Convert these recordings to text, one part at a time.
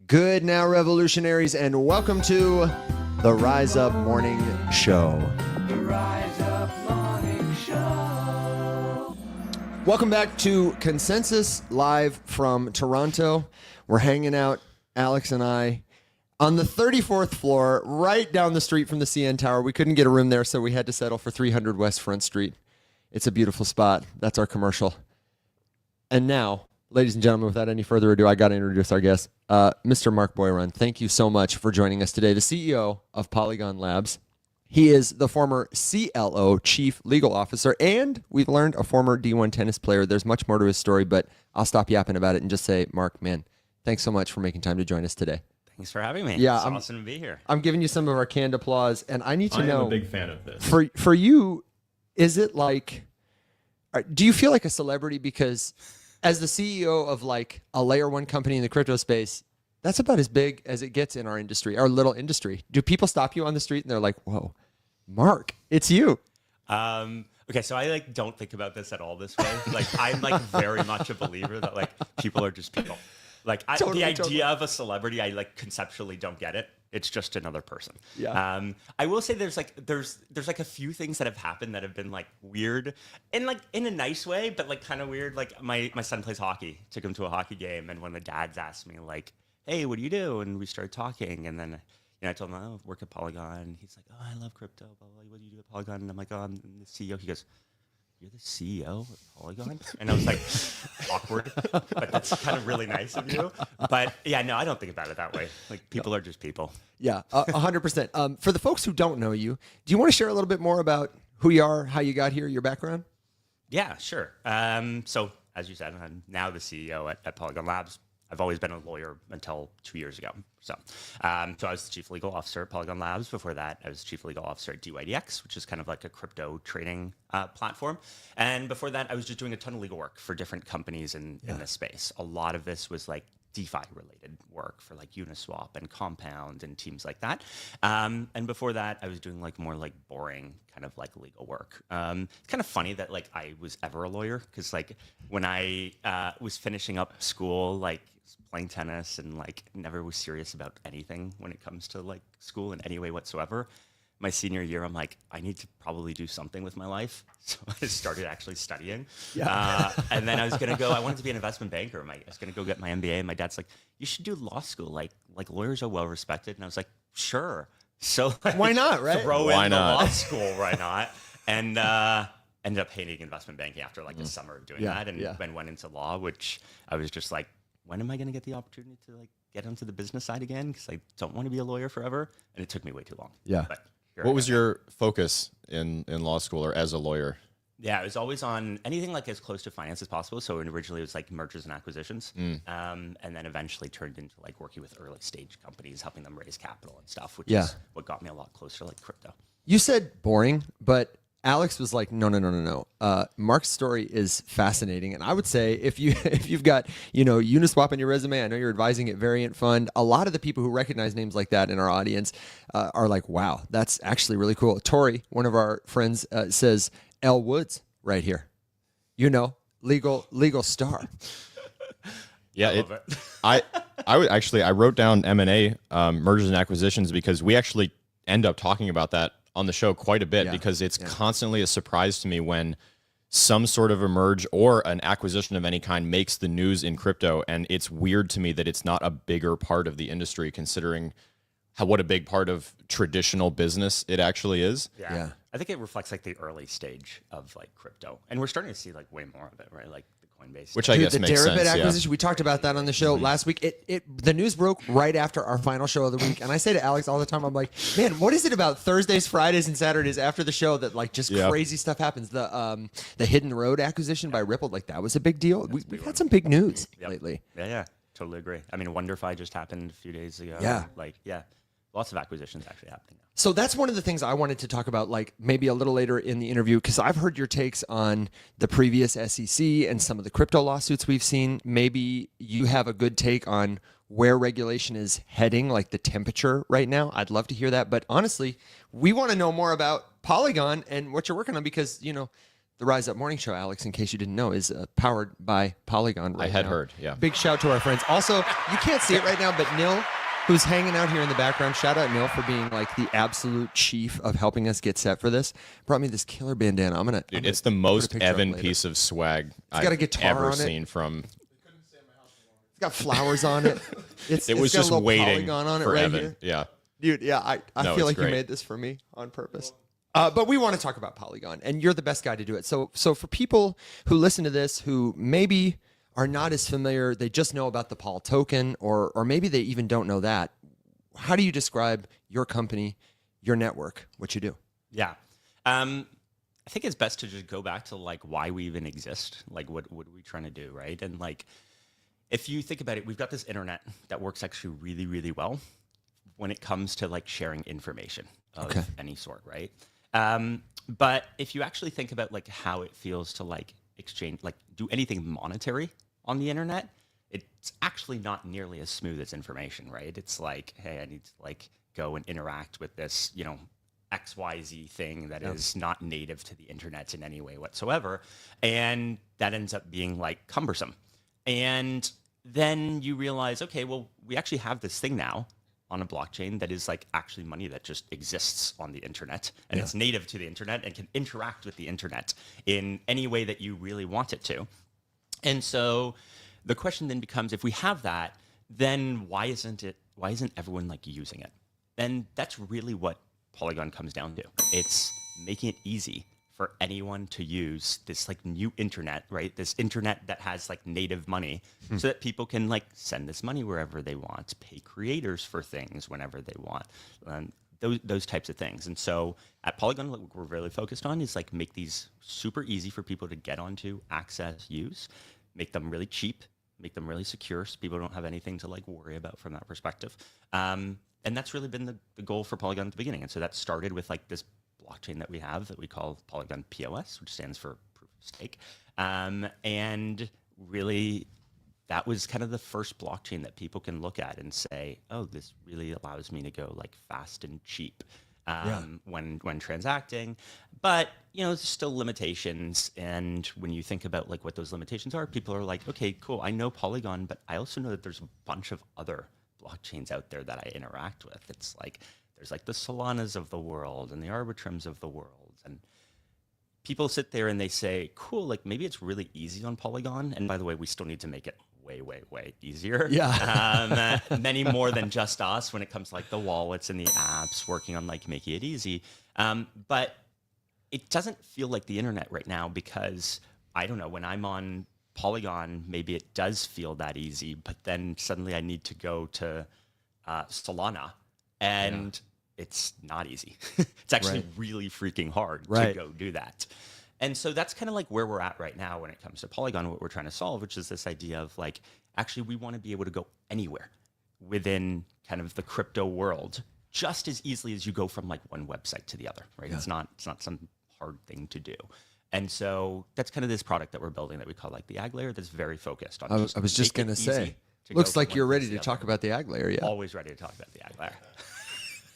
Good now, revolutionaries, and welcome to the Rise Up Morning Show. The Rise Up Morning Show. Welcome back to Consensus live from Toronto. We're hanging out, Alex and I, on the 34th floor, right down the street from the CN Tower. We couldn't get a room there, so we had to settle for 300 West Front Street. It's a beautiful spot. That's our commercial. And now, ladies and gentlemen, without any further ado, I got to introduce our guest, Mr. Marc Boiron. Thank you so much for joining us today, the CEO of Polygon Labs. He is the former CLO, Chief Legal Officer, and we've learned a former D1 tennis player. There's much more to his story, but I'll stop yapping about it and just say, Marc, man, thanks so much for making time to join us today. Thanks for having me. Yeah, it's awesome to be here. I'm giving you some of our canned applause, and I need to know. I'm a big fan of this. For you, is it like, do you feel like a celebrity? Because as the CEO of like a layer one company in the crypto space, that's about as big as it gets in our industry, our little industry. Do people stop you on the street and they're like, whoa, Marc, it's you? Okay, so I don't think about this at all this way. I'm very much a believer that people are just people. The idea of a celebrity, I conceptually don't get it. It's just another person. Yeah. I will say there's a few things that have happened that have been weird and in a nice way, but kind of weird. My son plays hockey. Took him to a hockey game, and one of the dads asked me hey, what do you do? And we started talking, and then I told him, I work at Polygon. He's like, oh, I love crypto. Blah, blah, what do you do at Polygon? And I'm like, oh, I'm the CEO. He goes, you're the CEO of Polygon? And I was like, awkward, but that's kind of really nice of you. But yeah, no, I don't think about it that way. People are just people. Yeah, 100%. For the folks who don't know you, do you want to share a little bit more about who you are, how you got here, your background? Yeah, sure. So as you said, I'm now the CEO at Polygon Labs. I've always been a lawyer until 2 years ago. So I was the chief legal officer at Polygon Labs. Before that, I was chief legal officer at DYDX, which is kind of like a crypto trading platform. And before that, I was just doing a ton of legal work for different companies in this space. A lot of this was DeFi related work for Uniswap and Compound and teams like that. And before that, I was doing more boring kind of legal work. It's kind of funny that I was ever a lawyer because when I was finishing up school, playing tennis and never was serious about anything when it comes to school in any way whatsoever. My senior year, I'm I need to probably do something with my life. So I started actually studying. Yeah. And then I wanted to be an investment banker. I was going to go get my MBA. And my dad's like, you should do law school. Lawyers are well respected. And I was like, sure. So why not, right? Throw in the law school, why not? And ended up hating investment banking after a summer of doing that. And then went into law, which I was just when am I going to get the opportunity to get onto the business side again? Because I don't want to be a lawyer forever. And it took me way too long. Yeah. But what was your focus in law school or as a lawyer? Yeah, it was always on anything as close to finance as possible. So originally it was mergers and acquisitions, and then eventually turned into working with early stage companies, helping them raise capital and stuff, which is what got me a lot closer to crypto. You said boring, but Alex was like, no. Marc's story is fascinating, and I would say if you've got Uniswap in your resume, I know you're advising at Variant Fund. A lot of the people who recognize names like that in our audience are like, wow, that's actually really cool. Tori, one of our friends, says L Woods right here. Legal star. Yeah, I wrote down M&A, mergers and acquisitions, because we actually end up talking about that on the show quite a bit, because it's constantly a surprise to me when some sort of a merge or an acquisition of any kind makes the news in crypto. And it's weird to me that it's not a bigger part of the industry, considering what a big part of traditional business it actually is. Yeah. I think it reflects the early stage of crypto. And we're starting to see way more of it, right? The Coinbase. Which I guess makes sense. The Deribit acquisition, we talked about that on the show last week. The news broke right after our final show of the week. And I say to Alex all the time, I'm like, man, what is it about Thursdays, Fridays, and Saturdays after the show that just crazy stuff happens? The Hidden Road acquisition by Ripple, that was a big deal. We've had some big news lately. Yeah, totally agree. I mean, WonderFi just happened a few days ago. Yeah. Lots of acquisitions actually happening now. So that's one of the things I wanted to talk about, maybe a little later in the interview, because I've heard your takes on the previous SEC and some of the crypto lawsuits we've seen. Maybe you have a good take on where regulation is heading, the temperature right now. I'd love to hear that. But honestly, we want to know more about Polygon and what you're working on, because, The Rise Up Morning Show, Alex, in case you didn't know, is powered by Polygon right I had now. heard, yeah. Big shout to our friends. Also, you can't see it right now, but Nil, who's hanging out here in the background, shout out Nil for being like the absolute chief of helping us get set for this. Brought me this killer bandana. Dude, it's the most Evan piece of swag got a I've guitar ever on it. seen from. It's got flowers on it. It was it's got a just little waiting polygon on it for right Evan. here. Yeah. Dude, yeah, I No, feel it's like you great. made this for me on purpose. But we want to talk about Polygon, and you're the best guy to do it. So for people who listen to this who maybe are not as familiar, they just know about the Pol token, or maybe they even don't know that. How do you describe your company, your network, what you do? Yeah. I think it's best to just go back to like why we even exist. Like what are we trying to do, right? And like if you think about it, we've got this internet that works actually really, really well when it comes to like sharing information of any sort, right? But if you actually think about like how it feels to like exchange, like do anything monetary on the internet, it's actually not nearly as smooth as information, right? It's like, hey, I need to like go and interact with this, you know, XYZ thing that is not native to the internet in any way whatsoever. And that ends up being like cumbersome. And then you realize, okay, well, we actually have this thing now on a blockchain that is like actually money that just exists on the internet, and it's native to the internet and can interact with the internet in any way that you really want it to. And so the question then becomes, if we have that, then why isn't everyone like using it? And that's really what Polygon comes down to. It's making it easy for anyone to use this like new internet, right? This internet that has like native money so that people can like send this money wherever they want, pay creators for things whenever they want, those types of things. And so at Polygon, what we're really focused on is like make these super easy for people to get onto, access, use, make them really cheap, make them really secure so people don't have anything to like worry about from that perspective. And that's really been the goal for Polygon at the beginning. And so that started with like this blockchain that we have that we call Polygon POS, which stands for proof of stake. And really, that was kind of the first blockchain that people can look at and say, oh, this really allows me to go like fast and cheap when transacting. But, you know, there's still limitations. And when you think about like what those limitations are, people are like, okay, cool, I know Polygon, but I also know that there's a bunch of other blockchains out there that I interact with. It's like, there's like the Solanas of the world and the Arbitrums of the world. And people sit there and they say, cool, like maybe it's really easy on Polygon. And by the way, we still need to make it way, way, way easier. Yeah. Many more than just us when it comes to like the wallets and the apps working on like making it easy. But it doesn't feel like the internet right now because I don't know, when I'm on Polygon, maybe it does feel that easy, but then suddenly I need to go to Solana. And it's not easy. It's actually really freaking hard to go do that. And so that's kind of like where we're at right now when it comes to Polygon, what we're trying to solve, which is this idea of like, actually, we want to be able to go anywhere within kind of the crypto world, just as easily as you go from like one website to the other, right? It's not some hard thing to do. And so that's kind of this product that we're building that we call like the Agglayer that's very focused on. I was just going to say, looks like you're ready to talk about the Agglayer. Yeah. Always ready to talk about the Agglayer.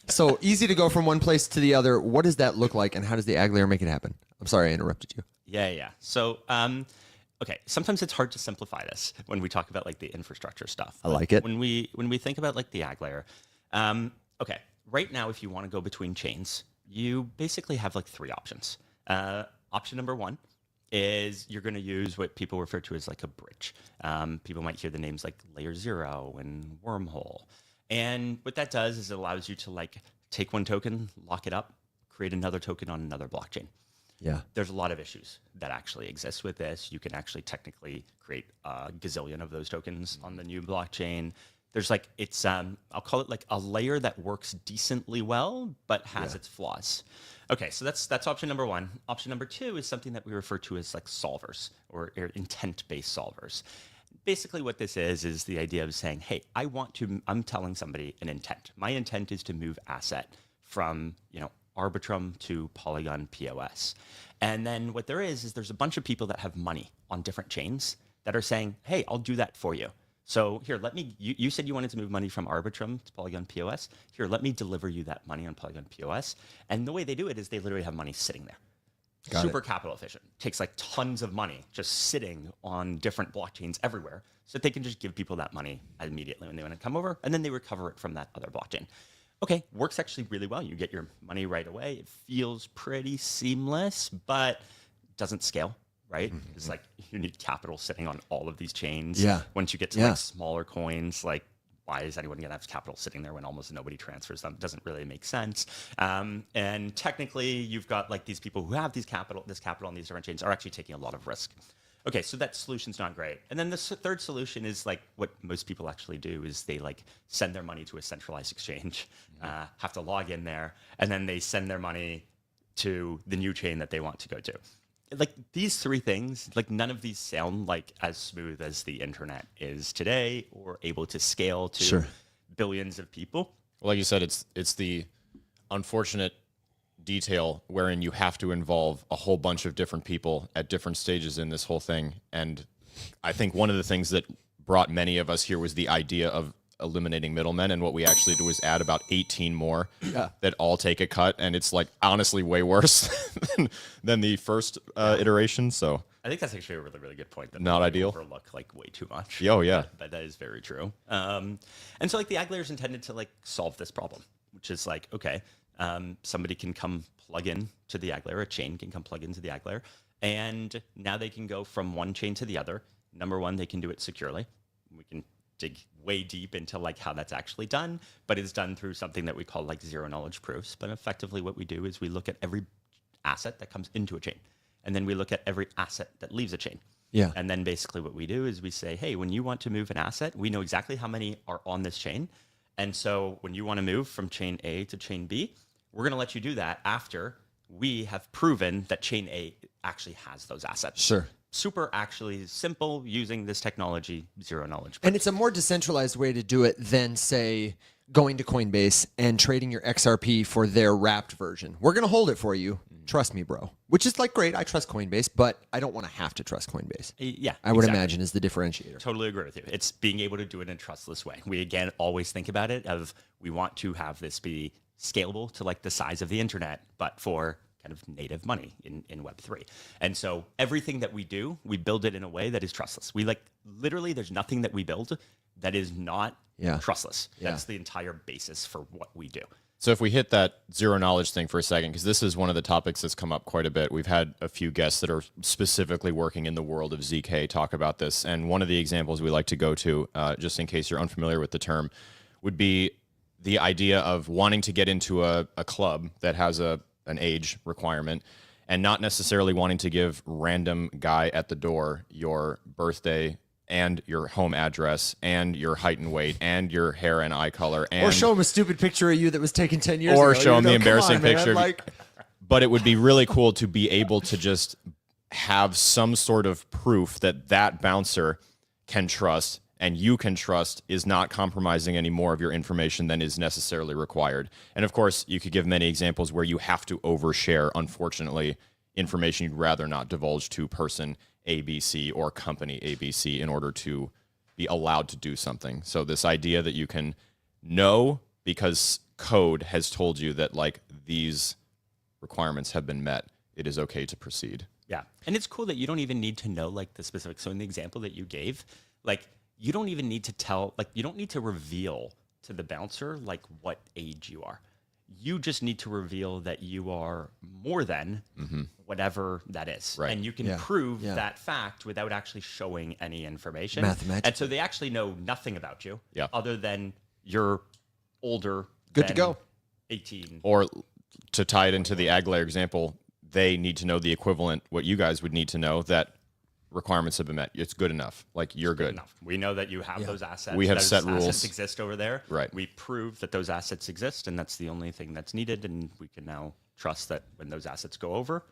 So easy to go from one place to the other. What does that look like, and how does the Agglayer make it happen? I'm sorry I interrupted you. Yeah. So, okay, sometimes it's hard to simplify this when we talk about like the infrastructure stuff. I like it. When we think about like the Agglayer, okay, right now if you want to go between chains, you basically have like three options. Option number one is you're going to use what people refer to as like a bridge. People might hear the names like Layer 0 and Wormhole. And what that does is it allows you to like take one token, lock it up, create another token on another blockchain. Yeah. There's a lot of issues that actually exist with this. You can actually technically create a gazillion of those tokens on the new blockchain. There's like, it's, I'll call it like a layer that works decently well, but has its flaws. Okay, so that's option number one. Option number two is something that we refer to as like solvers or intent-based solvers. Basically what this is the idea of saying, hey, I'm telling somebody an intent. My intent is to move asset from, you know, Arbitrum to Polygon POS. And then what there is there's a bunch of people that have money on different chains that are saying, hey, I'll do that for you. So here, you said you wanted to move money from Arbitrum to Polygon POS. Here, let me deliver you that money on Polygon POS. And the way they do it is they literally have money sitting there. Super capital efficient. Takes like tons of money just sitting on different blockchains everywhere so that they can just give people that money immediately when they want to come over, and then they recover it from that other blockchain. Okay, works actually really well. You get your money right away. It feels pretty seamless, but doesn't scale, right? It's like you need capital sitting on all of these chains. Yeah. Once you get to like smaller coins, like why is anyone going to have capital sitting there when almost nobody transfers them? It doesn't really make sense. And technically, you've got like these people who have this capital on these different chains are actually taking a lot of risk. Okay, so that solution's not great. And then the third solution is like what most people actually do is they like send their money to a centralized exchange, have to log in there, and then they send their money to the new chain that they want to go to. Like these three things, like none of these sound like as smooth as the internet is today or able to scale to billions of people. Well, like you said, it's the unfortunate detail wherein you have to involve a whole bunch of different people at different stages in this whole thing. And I think one of the things that brought many of us here was the idea of eliminating middlemen, and what we actually did was add about 18 more that all take a cut, and it's like honestly way worse than the first iteration. So I think that's actually a really, really good point. That not ideal. Overlook like way too much. Oh yeah, but that is very true. And so like the Agglayer is intended to like solve this problem, which is like okay, somebody can come plug in to the Agglayer, a chain can come plug into the Agglayer, and now they can go from one chain to the other. Number one, they can do it securely. We can dig way deep into like how that's actually done, but it's done through something that we call like zero knowledge proofs. But effectively what we do is we look at every asset that comes into a chain, and then we look at every asset that leaves a chain. Yeah. And then basically what we do is we say, hey, when you want to move an asset, we know exactly how many are on this chain. And so when you want to move from chain A to chain B, we're going to let you do that after we have proven that chain A actually has those assets. Sure. Super actually simple using this technology, zero knowledge. And it's a more decentralized way to do it than, say, going to Coinbase and trading your XRP for their wrapped version. We're going to hold it for you. Trust me, bro. Which is like great. I trust Coinbase, but I don't want to have to trust Coinbase. Yeah, I would imagine is the differentiator. Totally agree with you. It's being able to do it in a trustless way. We, again, always think about it of we want to have this be scalable to like the size of the internet, but for kind of native money in Web3. And so everything that we do, we build it in a way that is trustless. We like literally there's nothing that we build that is not trustless. That's the entire basis for what we do. So if we hit that zero knowledge thing for a second, because this is one of the topics that's come up quite a bit. We've had a few guests that are specifically working in the world of ZK talk about this. And one of the examples we like to go to, just in case you're unfamiliar with the term, would be the idea of wanting to get into a club that has an age requirement and not necessarily wanting to give random guy at the door your birthday and your home address and your height and weight and your hair and eye color, and or show him a stupid picture of you that was taken 10 years ago. Or show him the embarrassing come on, picture. Man, like... But it would be really cool to be able to just have some sort of proof that that bouncer can trust and you can trust is not compromising any more of your information than is necessarily required. And of course, you could give many examples where you have to overshare, unfortunately, information you'd rather not divulge to person ABC or company ABC in order to be allowed to do something. So this idea that you can know because code has told you that like these requirements have been met, it is okay to proceed. Yeah. And it's cool that you don't even need to know like the specifics. So in the example that you gave, like you don't even need to tell, like you don't need to reveal to the bouncer like what age you are. You just need to reveal that you are more than whatever that is. Right. And you can prove that fact without actually showing any information. Mathematically. And so they actually know nothing about you other than you're older Good than to go. 18. Or to tie it into the Agglayer example, they need to know the equivalent, what you guys would need to know, that requirements have been met. It's good enough. Like you're good. Enough. We know that you have those assets. We have those set rules. Assets exist over there. Right. We prove that those assets exist, and that's the only thing that's needed. And we can now trust that when those assets go over,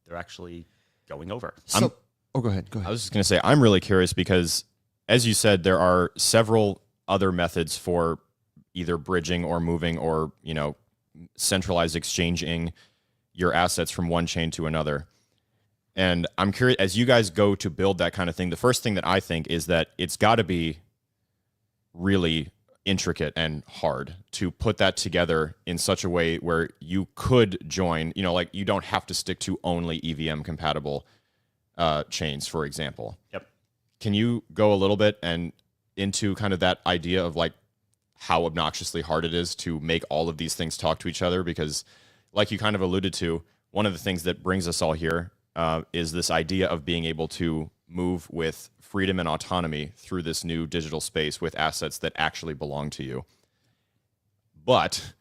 they're actually going over. So, go ahead. Go I ahead. was just going to say, I'm really curious because, as you said, there are several other methods for either bridging or moving or, you know, centralized exchanging your assets from one chain to another. And I'm curious, as you guys go to build that kind of thing, the first thing that I think is that it's got to be really intricate and hard to put that together in such a way where you could join, like you don't have to stick to only EVM compatible chains, for example. Yep. Can you go a little bit and into kind of that idea of like how obnoxiously hard it is to make all of these things talk to each other? Because like you kind of alluded to, one of the things that brings us all here is this idea of being able to move with freedom and autonomy through this new digital space with assets that actually belong to you. But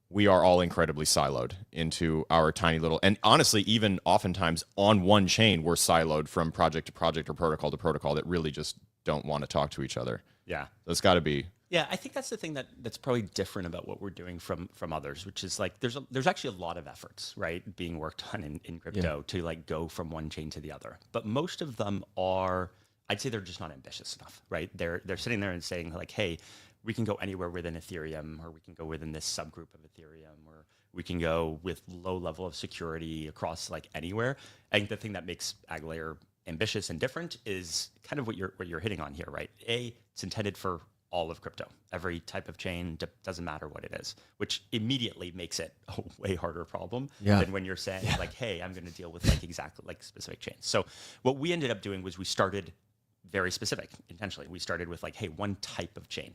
we are all incredibly siloed into our tiny little, and honestly, even oftentimes on one chain, we're siloed from project to project or protocol to protocol that really just don't want to talk to each other. Yeah. That's got to be. Yeah, I think that's the thing that's probably different about what we're doing from others, which is like there's actually a lot of efforts, right, being worked on in crypto to like go from one chain to the other. But most of them are, I'd say they're just not ambitious enough, right? They're sitting there and saying like, hey, we can go anywhere within Ethereum, or we can go within this subgroup of Ethereum, or we can go with low level of security across like anywhere. I think the thing that makes Agglayer ambitious and different is kind of what you're hitting on here, right? It's intended for all of crypto, every type of chain, doesn't matter what it is, which immediately makes it a way harder problem than when you're saying like, hey, I'm going to deal with like exactly like specific chains. So what we ended up doing was we started very specific intentionally. We started with like, hey, one type of chain.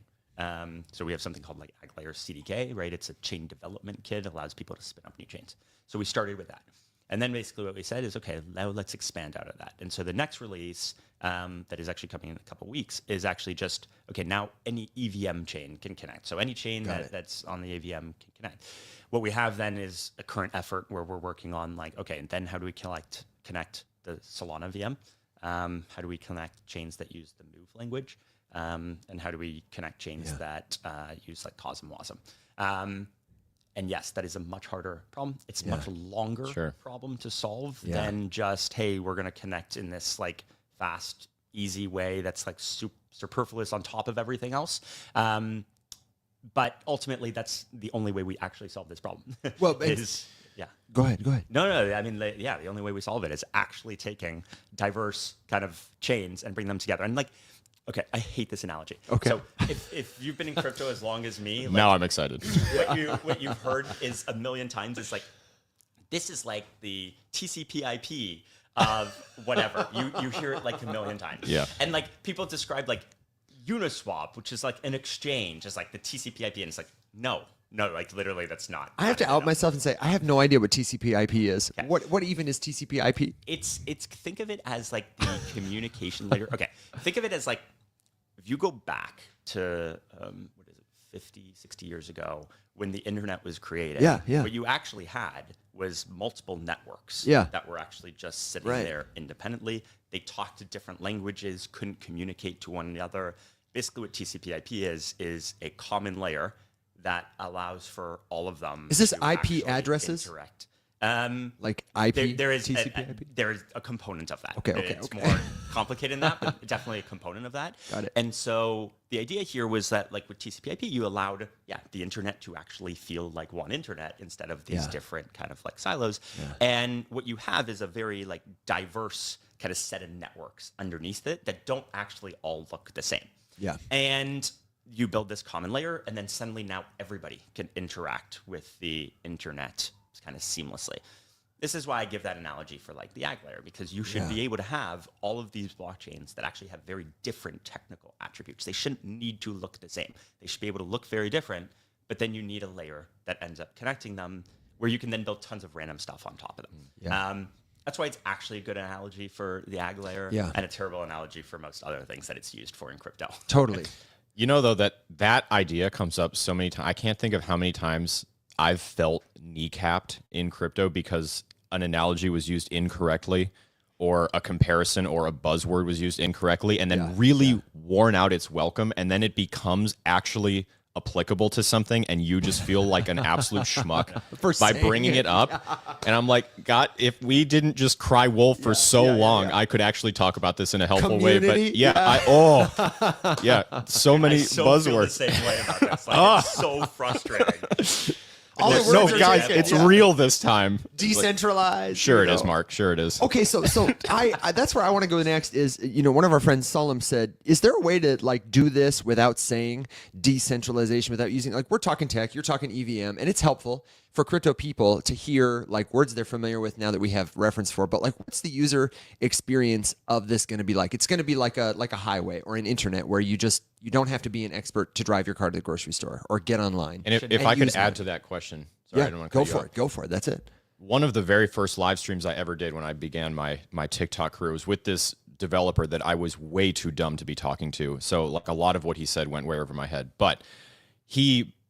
So we have something called like Agglayer CDK, right? It's a chain development kit, allows people to spin up new chains. So we started with that. And then basically what we said is, okay, now let's expand out of that. And so the next release that is actually coming in a couple of weeks is actually just, okay, now any EVM chain can connect. So any chain that's on the EVM can connect. What we have then is a current effort where we're working on like, okay, and then how do we connect the Solana VM? How do we connect chains that use the Move language? And how do we connect chains that use like Cosm Wasm? And yes, that is a much harder problem. It's a much longer problem to solve than just, hey, we're going to connect in this like fast, easy way that's like superfluous on top of everything else. But ultimately, that's the only way we actually solve this problem. Well, Go ahead. No. I mean, the only way we solve it is actually taking diverse kind of chains and bring them together. And like, okay, I hate this analogy. Okay. So if you've been in crypto as long as me, like, now I'm excited. What you've heard is a million times is like, this is like the TCP/IP of whatever. You hear it like a million times. Yeah. And like people describe like Uniswap, which is like an exchange, as like the TCP/IP, and it's like no, like literally that's not. I have to out myself and say I have no idea what TCP/IP is. Okay. What even is TCP/IP? It's think of it as like the communication layer. Okay, think of it as like if you go back to what is it, 50, 60 years ago when the internet was created. What you actually had was multiple networks that were actually just sitting there independently. They talked to different languages, couldn't communicate to one another. Basically, what TCP/IP is a common layer that allows for all component Is this IP addresses? Interact. Like IP? There is TCP/IP? there is a component of that. Okay. It's more complicated than that, but definitely a component of that. Got it. And so the idea here was that, like with TCP/IP, you allowed the internet to actually feel like one internet instead of these different kind of like silos. And what you have is a very like diverse kind of set of networks underneath it that don't actually all look the same. Yeah. And you build this common layer, and then suddenly now everybody can interact with the internet kind of seamlessly. This is why I give that analogy for like the Agglayer, because you should be able to have all of these blockchains that actually have very different technical attributes. They shouldn't need to look the same. They should be able to look very different, but then you need a layer that ends up connecting them where you can then build tons of random stuff on top of them. Yeah. That's why it's actually a good analogy for the Agglayer and a terrible analogy for most other things that it's used for in crypto. Totally. You know, though, that idea comes up so many times. I can't think of how many times I've felt kneecapped in crypto because an analogy was used incorrectly, or a comparison or a buzzword was used incorrectly, and then really worn out its welcome, and then it becomes actually applicable to something, and you just feel like an absolute schmuck by bringing it up. And I'm like, God, if we didn't just cry wolf for so long, I could actually talk about this in a helpful way. But so many I buzzwords. Feel the same way about this. Like, it's so frustrating. All the No, words are guys, taken, it's yeah. real this time. Decentralized. Sure you it is, know. Mark. Sure it is. Okay, so I that's where I want to go next is, one of our friends, Solom, said, is there a way to like do this without saying decentralization, without using, like, we're talking tech, you're talking EVM, and it's helpful for crypto people to hear like words they're familiar with now that we have reference for, but like, what's the user experience of this going to be like? It's going to be like a highway or an internet where you don't have to be an expert to drive your car to the grocery store or get online. And if I could use add it. to that question, sorry, I Yeah, don't want to go cut you for off. it. Go for it. That's it. One of the very first live streams I ever did when I began my TikTok career was with this developer that I was way too dumb to be talking to. So like a lot of what he said went way over my head. But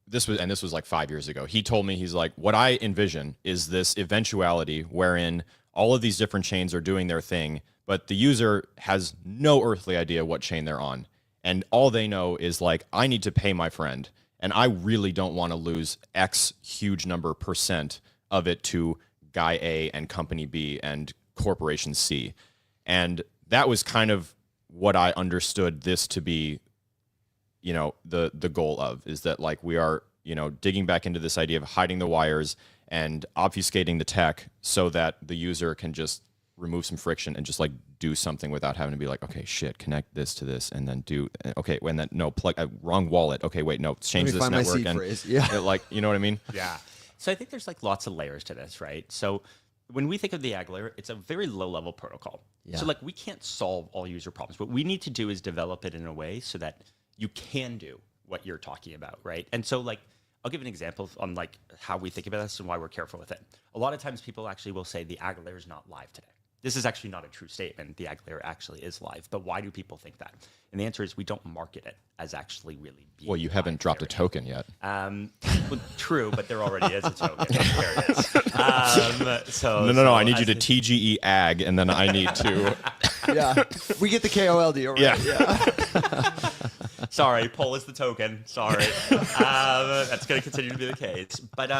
this was like 5 years ago. He told me, he's like, what I envision is this eventuality wherein all of these different chains are doing their thing, but the user has no earthly idea what chain they're on. And all they know is like, I need to pay my friend, and I really don't want to lose X huge number % of it to guy A and company B and corporation C. And that was kind of what I understood this to be, the goal of, is that like we are, digging back into this idea of hiding the wires and obfuscating the tech so that the user can just remove some friction and just like do something without having to be like, okay, shit, connect this to this and then do, okay, when that, no, plug, wrong wallet. Okay, wait, no, change this find my network. seed And phrase. Yeah. like, you know what I mean? Yeah. So I think there's like lots of layers to this, right? So when we think of the Agglayer, it's a very low level protocol. Yeah. So like we can't solve all user problems. What we need to do is develop it in a way so that you can do what you're talking about, right? And so like, I'll give an example on like how we think about this and why we're careful with it. A lot of times people actually will say the Agglayer is not live today. This is actually not a true statement. The Agglayer actually is live. But why do people think that? And the answer is we don't market it as actually really being Well, you haven't dropped a token yet. well, true, but there already is a token. There it is. No. I need you to TGE ag, and then I need to. Yeah. We get the KOL deal, right? Yeah. Sorry, POL is the token. Sorry. That's going to continue to be the case. But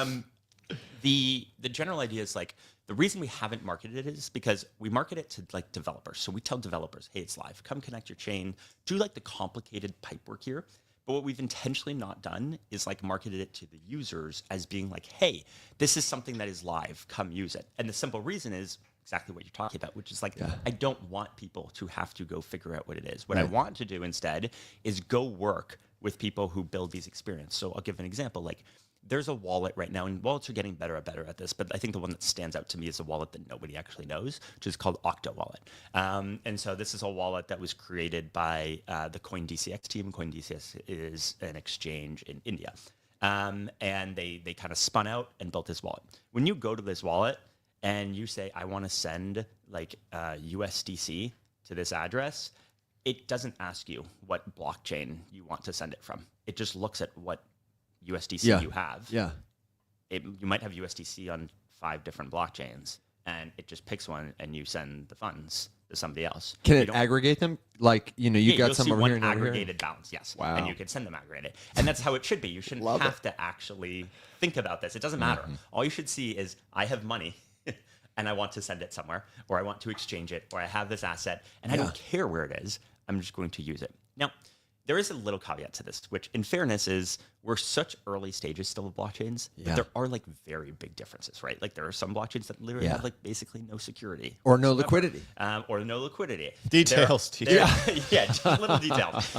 the general idea is like, the reason we haven't marketed it is because we market it to like developers. So we tell developers, hey, it's live. Come connect your chain. Do like the complicated pipe work here. But what we've intentionally not done is like marketed it to the users as being like, hey, this is something that is live. Come use it. And the simple reason is exactly what you're talking about, which is like, I don't want people to have to go figure out what it is. What I want to do instead is go work with people who build these experiences. So I'll give an example. Like, there's a wallet right now, and wallets are getting better and better at this, but I think the one that stands out to me is a wallet that nobody actually knows, which is called Octo Wallet. And so this is a wallet that was created by the CoinDCX team. CoinDCX is an exchange in India. And they kind of spun out and built this wallet. When you go to this wallet and you say, I want to send like USDC to this address, it doesn't ask you what blockchain you want to send it from. It just looks at what USDC you have. Yeah. You might have USDC on 5 different blockchains, and it just picks one, and you send the funds to somebody else. Can it aggregate them? Like, you got you'll some see over one here and over here. aggregated balance, yes. Wow. And you can send them aggregated. And that's how it should be. You shouldn't have to actually think about this. It doesn't matter. All you should see is, I have money, and I want to send it somewhere, or I want to exchange it, or I have this asset, and I don't care where it is. I'm just going to use it. Now, there is a little caveat to this, which in fairness is we're such early stages still of blockchains, but there are like very big differences, right? Like there are some blockchains that literally have like basically no security. Or no liquidity. Or no liquidity. Details. Yeah, little details.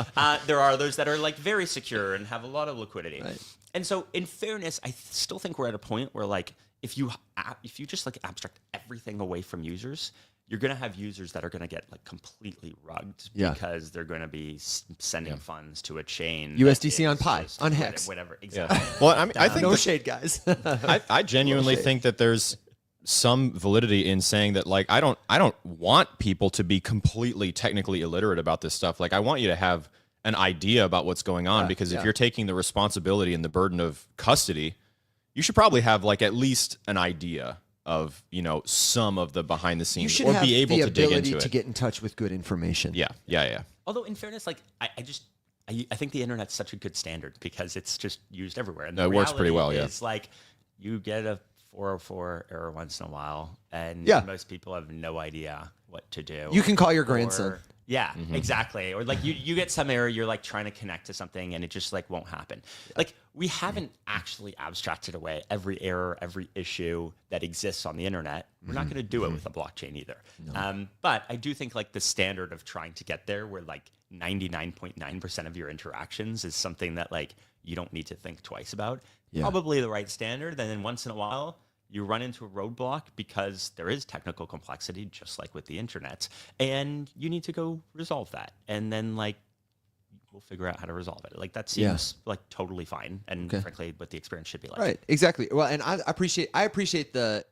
There are others that are like very secure and have a lot of liquidity. Right. And so in fairness, I still think we're at a point where like if you just like abstract everything away from users, you're going to have users that are going to get like completely rugged because they're going to be sending funds to a chain. USDC on Pi, on Hex. Whatever, exactly. Well, I think No shade, guys. I genuinely think that there's some validity in saying that like I don't want people to be completely technically illiterate about this stuff. Like I want you to have an idea about what's going on because if you're taking the responsibility and the burden of custody, you should probably have like at least an idea of some of the behind the scenes, or be able to dig into it. To get in touch with good information. Yeah. Although in fairness, like I think the internet's such a good standard because it's just used everywhere, and it works pretty well. Yeah, it's like you get a 404 error once in a while, and most people have no idea what to do. You can call your grandson. Yeah, exactly. Or like you get some error, you're like trying to connect to something and it just like won't happen. Like we haven't actually abstracted away every error, every issue that exists on the internet. We're not going to do it with a blockchain either. But I do think like the standard of trying to get there where like 99.9% of your interactions is something that like you don't need to think twice about. Probably the right standard. And then once in a while, you run into a roadblock because there is technical complexity, just like with the internet, and you need to go resolve that. And then like we'll figure out how to resolve it. Like that seems like totally fine, and frankly, what the experience should be like. Right, exactly. Well, and I appreciate the.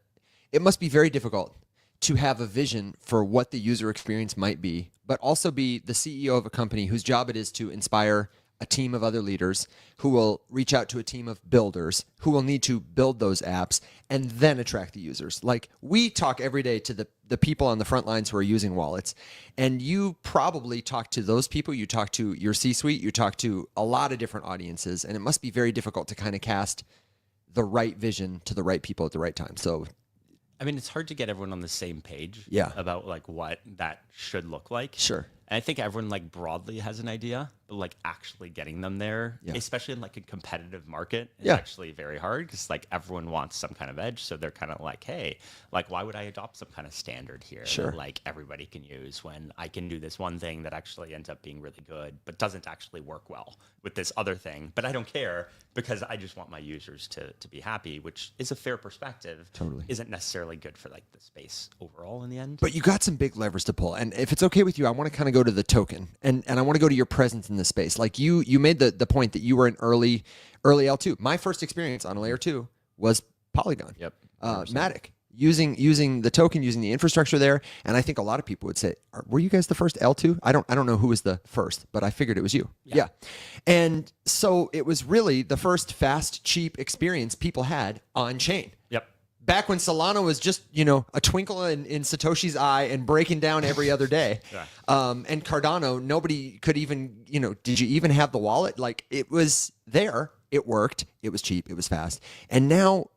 It must be very difficult to have a vision for what the user experience might be, but also be the CEO of a company whose job it is to inspire a team of other leaders who will reach out to a team of builders who will need to build those apps and then attract the users. Like we talk every day to the people on the front lines who are using wallets, and you probably talk to those people, you talk to your C-suite, you talk to a lot of different audiences, and it must be very difficult to kind of cast the right vision to the right people at the right time. So I mean, it's hard to get everyone on the same page about like what that should look like. Sure. And I think everyone like broadly has an idea, but like actually getting them there, especially in like a competitive market, is actually very hard because like everyone wants some kind of edge. So they're kind of like, hey, like why would I adopt some kind of standard here that like everybody can use when I can do this one thing that actually ends up being really good, but doesn't actually work well with this other thing. But I don't care because I just want my users to be happy, which is a fair perspective. Totally. Isn't necessarily good for like the space overall in the end. But you got some big levers to pull. And if it's okay with you, I want to kind of go to the token and I want to go to your presence in this space. Like you made the point that you were an early L2. My first experience on a layer 2 was Polygon. Yep. MATIC. Using the token, using the infrastructure there. And I think a lot of people would say, were you guys the first L2? I don't know who was the first, but I figured it was you. Yeah. And so it was really the first fast, cheap experience people had on chain. Yep. Back when Solana was just, a twinkle in Satoshi's eye and breaking down every other day. And Cardano, nobody could even, did you even have the wallet? Like it was there, it worked, it was cheap, it was fast. And now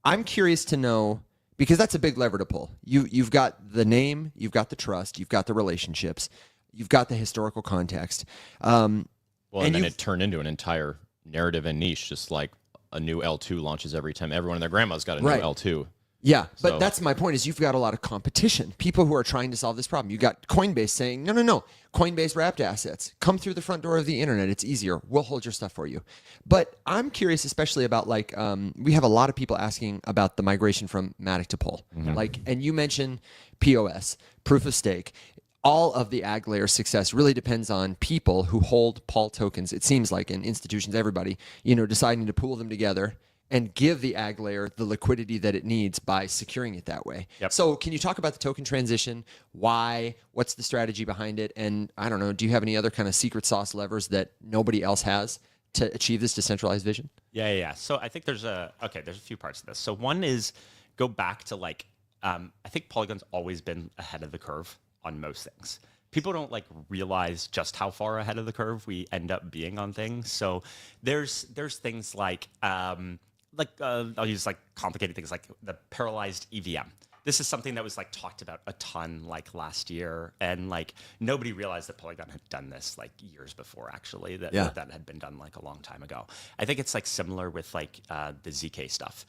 I'm curious to know, because that's a big lever to pull. You've got the name, you've got the trust, you've got the relationships, you've got the historical context. And then it turned into an entire narrative and niche, just like a new L2 launches every time everyone and their grandma's got a new L2. Yeah, but that's my point is you've got a lot of competition. People who are trying to solve this problem. You got Coinbase saying, no. Coinbase wrapped assets. Come through the front door of the internet. It's easier. We'll hold your stuff for you. But I'm curious especially about like, we have a lot of people asking about the migration from MATIC-to-POL. Like, and you mentioned POS, proof of stake. All of the Agglayer success really depends on people who hold POL tokens. It seems like in institutions, everybody, deciding to pool them together and give the Agglayer the liquidity that it needs by securing it that way. So can you talk about the token transition? Why? What's the strategy behind it? And I don't know, do you have any other kind of secret sauce levers that nobody else has to achieve this decentralized vision? Yeah. So I think there's a few parts of this. So one is go back to like, I think Polygon's always been ahead of the curve on most things. People don't like realize just how far ahead of the curve we end up being on things. So there's things like I'll use like complicated things like the parallelized EVM. This is something that was like talked about a ton like last year, and like nobody realized that Polygon had done this like years before actually. That had been done like a long time ago. I think it's like similar with like the ZK stuff.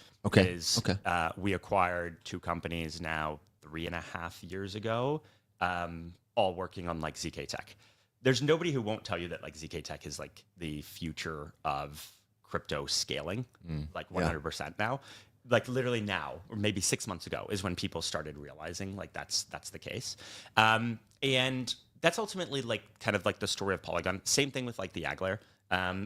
We acquired two companies now 3.5 years ago, all working on like ZK Tech. There's nobody who won't tell you that like ZK Tech is like the future of crypto scaling, like 100% now. Like literally now, or maybe 6 months ago, is when people started realizing like that's the case. And that's ultimately like kind of like the story of Polygon. Same thing with like the Agglayer.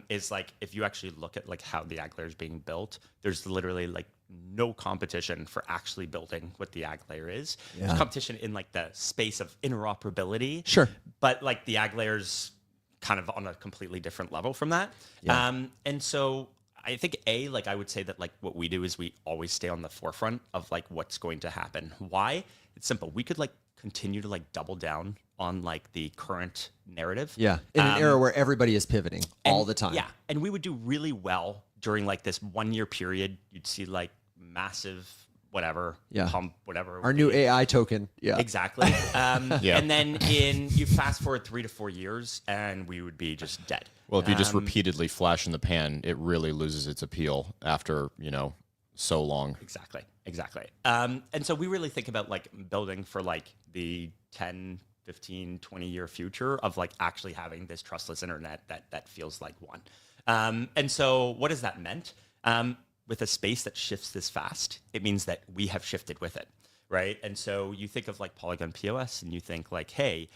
Is like if you actually look at like how the Agglayer is being built, there's literally like no competition for actually building what the Agglayer is. There's competition in like the space of interoperability. Sure. But like the Agglayer's kind of on a completely different level from that. And so I think I would say that like what we do is we always stay on the forefront of like what's going to happen. Why? It's simple. We could like continue to like double down on like the current narrative. In an era where everybody is pivoting all the time. And we would do really well during like this 1 year period. You'd see like massive whatever, Yeah. pump, whatever. Our new AI token. Yeah. Exactly. Yeah. And then you fast forward 3 to 4 years, and we would be just dead. Well, if you just repeatedly flash in the pan, it really loses its appeal after, so long. Exactly. And so we really think about like building for like the 10, 15, 20-year future of like actually having this trustless internet that feels like one. And so what has that meant? With a space that shifts this fast, it means that we have shifted with it, right? And so you think of like Polygon POS and you think like, hey,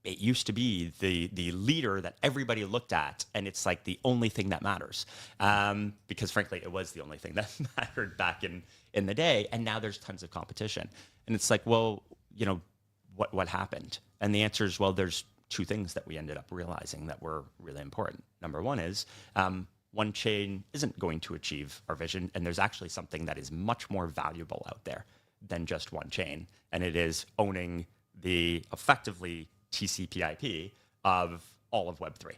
it used to be the leader that everybody looked at, and it's like the only thing that matters. Because frankly, it was the only thing that mattered back in the day, and now there's tons of competition. And it's like, well, what happened? And the answer is, well, there's 2 things that we ended up realizing that were really important. Number one is one chain isn't going to achieve our vision, and there's actually something that is much more valuable out there than just one chain, and it is owning the effectively TCP/IP of all of Web3,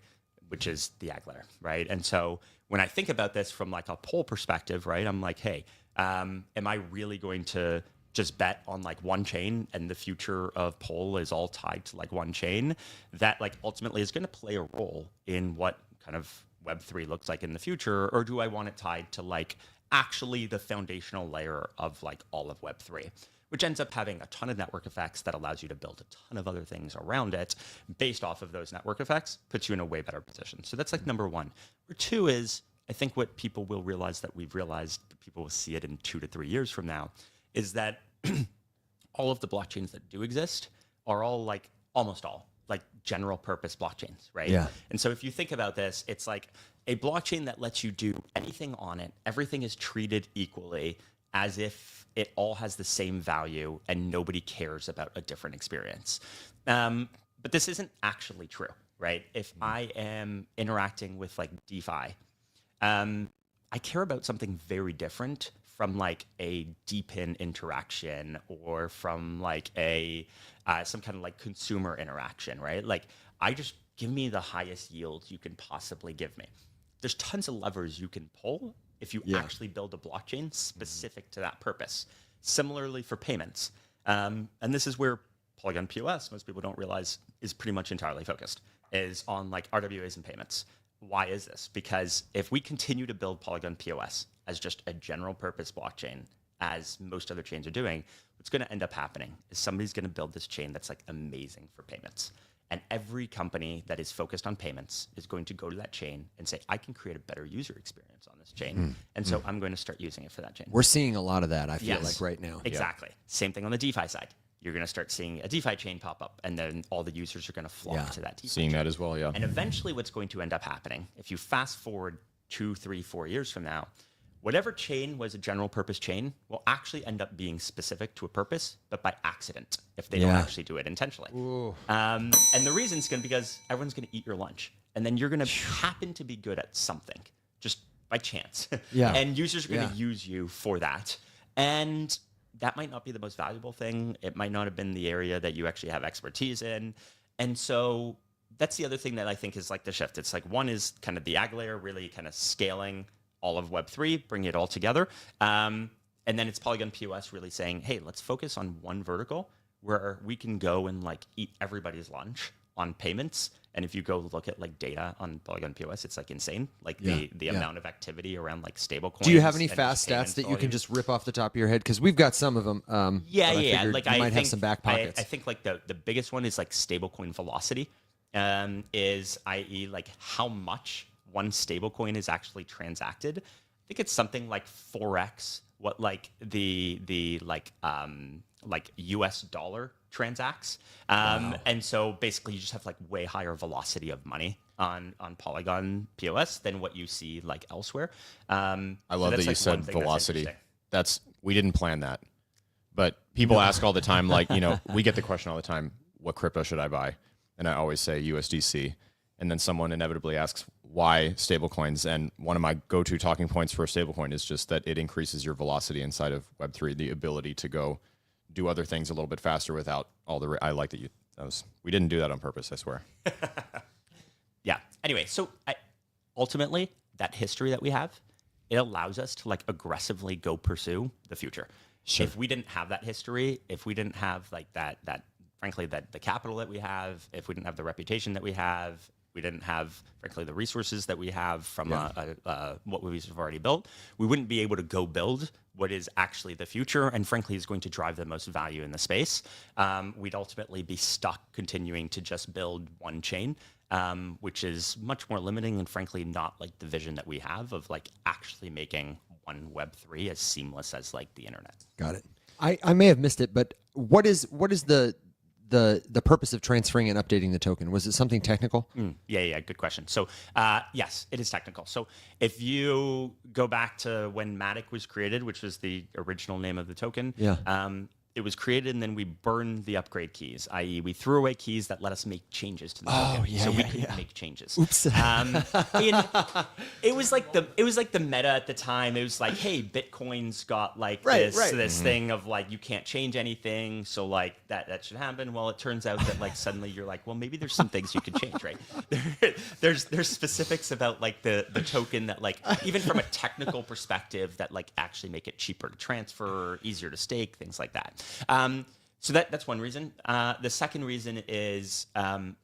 which is the Agglayer, right? And so when I think about this from like a POL perspective, right, I'm like, hey, am I really going to just bet on like one chain and the future of POL is all tied to like one chain that like ultimately is going to play a role in what kind of Web3 looks like in the future? Or do I want it tied to like actually the foundational layer of like all of Web3, which ends up having a ton of network effects that allows you to build a ton of other things around it based off of those network effects, puts you in a way better position. So that's like number one. Number two is, I think what people will realize that we've realized, but people will see it in 2 to 3 years from now, is that all of the blockchains that do exist are all like, almost all, like general purpose blockchains, right? Yeah. And so if you think about this, it's like a blockchain that lets you do anything on it. Everything is treated equally as if it all has the same value and nobody cares about a different experience. But this isn't actually true, right? If I am interacting with like DeFi, I care about something very different from like a DPIN interaction or from like a some kind of like consumer interaction, right? Like I just give me the highest yield you can possibly give me. There's tons of levers you can pull if you actually build a blockchain specific to that purpose. Similarly for payments. And this is where Polygon POS, most people don't realize, is pretty much entirely focused, is on like RWAs and payments. Why is this? Because if we continue to build Polygon POS as just a general purpose blockchain, as most other chains are doing, what's going to end up happening is somebody's going to build this chain that's like amazing for payments. And every company that is focused on payments is going to go to that chain and say, I can create a better user experience on this chain. And so I'm going to start using it for that chain. We're seeing a lot of that, I feel like, right now. Exactly. Same thing on the DeFi side. You're going to start seeing a DeFi chain pop up, and then all the users are going to flock to that DeFi Seeing chain. that as well, yeah. And eventually what's going to end up happening, if you fast forward 2, 3, 4 years from now, whatever chain was a general purpose chain will actually end up being specific to a purpose, but by accident, if they don't actually do it intentionally. And the reason is going to be because everyone's going to eat your lunch, and then you're going to happen to be good at something, just by chance. And users are going to use you for that. And that might not be the most valuable thing. It might not have been the area that you actually have expertise in. And so that's the other thing that I think is like the shift. It's like one is kind of the Agglayer really kind of scaling all of Web3, bringing it all together. And then it's Polygon POS really saying, hey, let's focus on one vertical where we can go and like eat everybody's lunch on payments. And if you go look at like data on Polygon POS, it's like insane. Like the amount of activity around like stable coins. Do you have any fast stats that you can just rip off the top of your head? Because we've got some of them. Like I might think, have some back pockets. I think like the biggest one is like stablecoin velocity, is i.e. like how much one stablecoin is actually transacted. I think it's something like 4x what like the like US dollar transacts. And so basically you just have like way higher velocity of money on Polygon POS than what you see like elsewhere. I love that you said velocity. We didn't plan that. But people ask all the time, like, we get the question all the time, what crypto should I buy? And I always say USDC. And then someone inevitably asks, why stablecoins? And one of my go-to talking points for a stablecoin is just that it increases your velocity inside of Web3, the ability to go do other things a little bit faster without all the... I like that we didn't do that on purpose, I swear. Yeah. Anyway, so ultimately, that history that we have it allows us to like aggressively go pursue the future. Sure. If we didn't have that history, if we didn't have like that frankly, that the capital that we have, if we didn't have the reputation that we have, we didn't have, frankly, the resources that we have from what we've already built, we wouldn't be able to go build what is actually the future and, frankly, is going to drive the most value in the space. We'd ultimately be stuck continuing to just build one chain, which is much more limiting and, frankly, not like the vision that we have of like actually making one Web3 as seamless as like the internet. Got it. I may have missed it, but what is the purpose of transferring and updating the token? Was it something technical? Yeah, good question. So yes, it is technical. So if you go back to when MATIC was created, which was the original name of the token, it was created and then we burned the upgrade keys, i.e. we threw away keys that let us make changes to the token. So we couldn't make changes. Oops. And it was like the meta at the time. It was like, hey, Bitcoin's got like this thing of like you can't change anything, so like that should happen. Well, it turns out that like suddenly you're like, well, maybe there's some things you can change, right? There's specifics about like the token that like even from a technical perspective that like actually make it cheaper to transfer, easier to stake, things like that. So that's one reason. The second reason is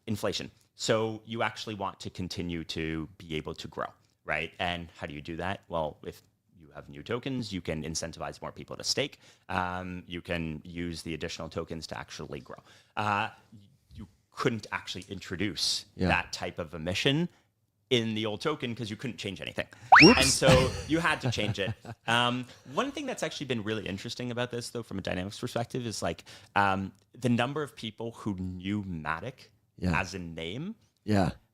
inflation. So you actually want to continue to be able to grow, right? And how do you do that? Well, if you have new tokens, you can incentivize more people to stake. You can use the additional tokens to actually grow. You couldn't actually introduce that type of emission in the old token because you couldn't change anything. Oops. And so you had to change it. One thing that's actually been really interesting about this, though, from a dynamics perspective, is like the number of people who knew MATIC as a name.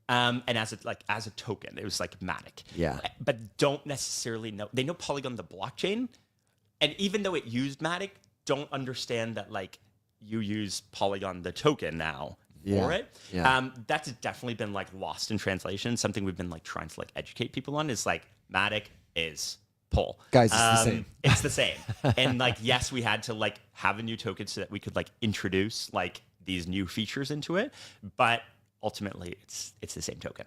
And as a token. It was like MATIC. But don't necessarily know. They know Polygon the blockchain. And even though it used MATIC, don't understand that like you use Polygon the token now for it. That's definitely been like lost in translation. Something we've been like trying to like educate people on is like MATIC is POL. Guys, it's the same. It's the same. And like, yes, we had to like have a new token so that we could like introduce like these new features into it, but ultimately it's the same token.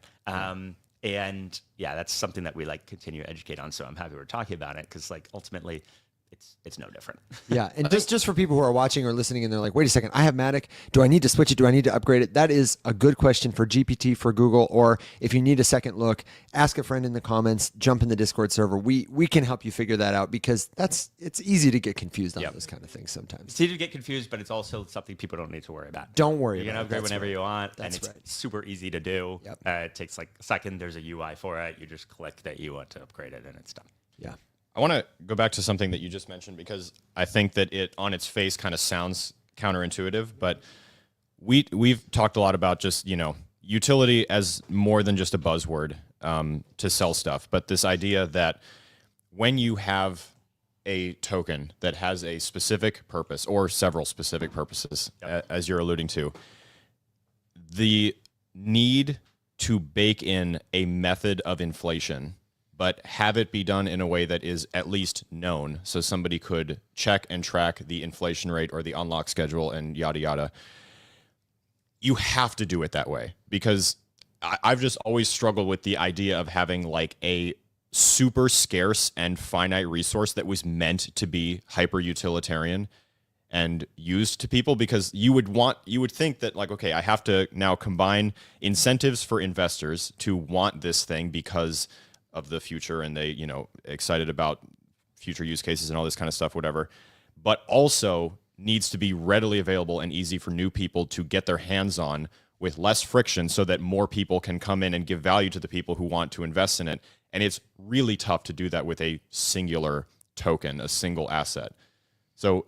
And yeah, that's something that we like continue to educate on. So I'm happy we're talking about it because like ultimately it's no different. And just for people who are watching or listening and they're like, wait a second, I have MATIC. Do I need to switch it? Do I need to upgrade it? That is a good question for GPT, for Google, or if you need a second look, ask a friend in the comments, jump in the Discord server. We can help you figure that out because it's easy to get confused on those kind of things sometimes. It's easy to get confused, but it's also something people don't need to worry about. Don't worry You can about upgrade it. whenever you want, and That's it's super easy to do. It takes like a second. There's a UI for it. You just click that you want to upgrade it, and it's done. I want to go back to something that you just mentioned because I think that it on its face kind of sounds counterintuitive, but we've talked a lot about just, utility as more than just a buzzword to sell stuff. But this idea that when you have a token that has a specific purpose or several specific purposes, as you're alluding to, the need to bake in a method of inflation but have it be done in a way that is at least known, so somebody could check and track the inflation rate or the unlock schedule and yada, yada. You have to do it that way because I've just always struggled with the idea of having like a super scarce and finite resource that was meant to be hyper utilitarian and used to people, because you would think that like, okay, I have to now combine incentives for investors to want this thing because of the future and they, excited about future use cases and all this kind of stuff, whatever, but also needs to be readily available and easy for new people to get their hands on with less friction so that more people can come in and give value to the people who want to invest in it. And it's really tough to do that with a singular token, a single asset. So